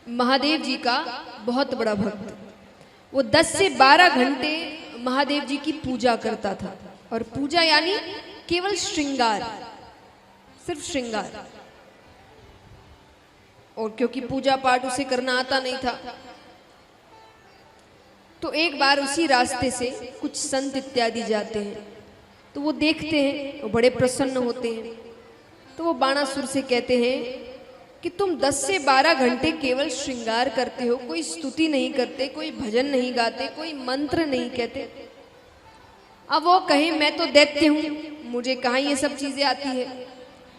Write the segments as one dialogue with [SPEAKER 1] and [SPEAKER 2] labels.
[SPEAKER 1] महादेव जी का बहुत बड़ा भक्त। वो 10 से 12 घंटे महादेव जी की पूजा करता था। और पूजा यानी केवल श्रृंगार, सिर्फ श्रृंगार। और क्योंकि पूजा पाठ उसे करना आता नहीं था, तो एक बार उसी रास्ते से कुछ संत इत्यादि जाते हैं, तो वो देखते हैं, वो बड़े प्रसन्न होते हैं। तो वो बाणासुर से कहते हैं कि तुम 10 से 12 घंटे केवल श्रृंगार करते हो, कोई स्तुति नहीं करते, कोई भजन नहीं गाते, कोई मंत्र नहीं कहते। अब वो कहे मैं तो दैत्य हूँ, मुझे कहाँ ये सब चीजें आती है,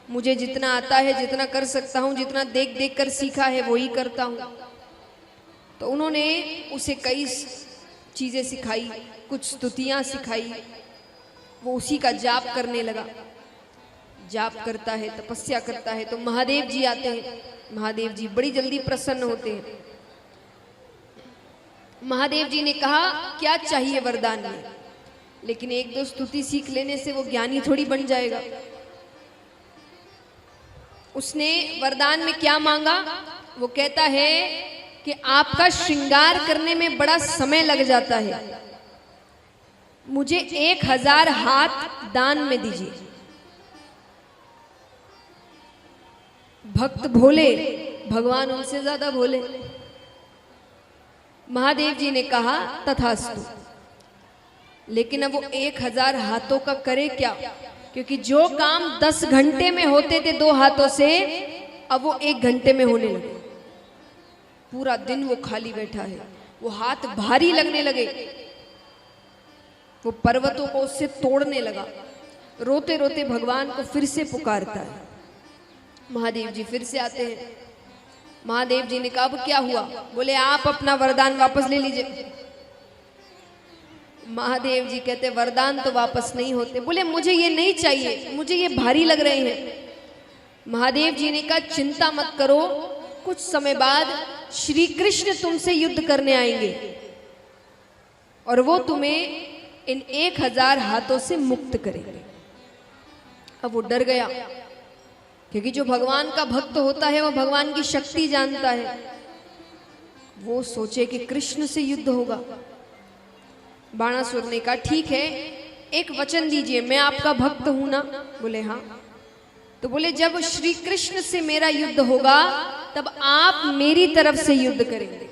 [SPEAKER 1] मुझे जितना आता है, जितना कर सकता हूँ, जितना देख देख कर सीखा है वही करता हूँ। तो उन्होंने उसे कई चीजें सिखाई, कुछ स्तुतियां सिखाई। वो उसी का जाप करने लगा। जाप करता है, तपस्या करता है, तो महादेव जी आते हैं। महादेव जी बड़ी जल्दी प्रसन्न होते हैं। महादेव जी ने कहा क्या चाहिए वरदान में, लेकिन एक दो स्तुति सीख लेने से वो ज्ञानी थोड़ी बन जाएगा। उसने वरदान में क्या मांगा? वो कहता है कि आपका श्रृंगार करने में बड़ा समय लग जाता है, मुझे 1000 हाथ दान में दीजिए। भक्त भोले, भगवान उनसे ज्यादा भोले। महादेव जी ने कहा तथास्तु। लेकिन अब वो 1000 हाथों का करे क्या? क्योंकि जो काम 10 घंटे में होते थे 2 हाथों से, अब वो 1 घंटे में होने लगे। पूरा दिन वो खाली बैठा है, वो हाथ भारी लगने लगे, वो पर्वतों को उससे तोड़ने लगा। रोते रोते भगवान को फिर से पुकारता है। महादेव जी फिर से आते हैं। महादेव जी ने कहा अब क्या हुआ? बोले आप अपना वरदान वापस ले लीजिए। महादेव जी कहते वरदान तो वापस नहीं होते। बोले मुझे ये नहीं चाहिए, मुझे ये भारी लग रहे हैं। महादेव जी ने कहा चिंता मत करो, कुछ समय बाद श्री कृष्ण तुमसे युद्ध करने आएंगे और वो तुम्हें इन 1000 हाथों से मुक्त करेंगे। अब वो डर गया, क्योंकि जो भगवान का भक्त होता है वो भगवान की शक्ति जानता है। वो सोचे कि कृष्ण से युद्ध होगा। बाणासुर ने कहा ठीक है, एक वचन दीजिए, मैं आपका भक्त हूं ना? बोले हाँ। तो बोले जब श्री कृष्ण से मेरा युद्ध होगा तब आप मेरी तरफ से युद्ध करेंगे।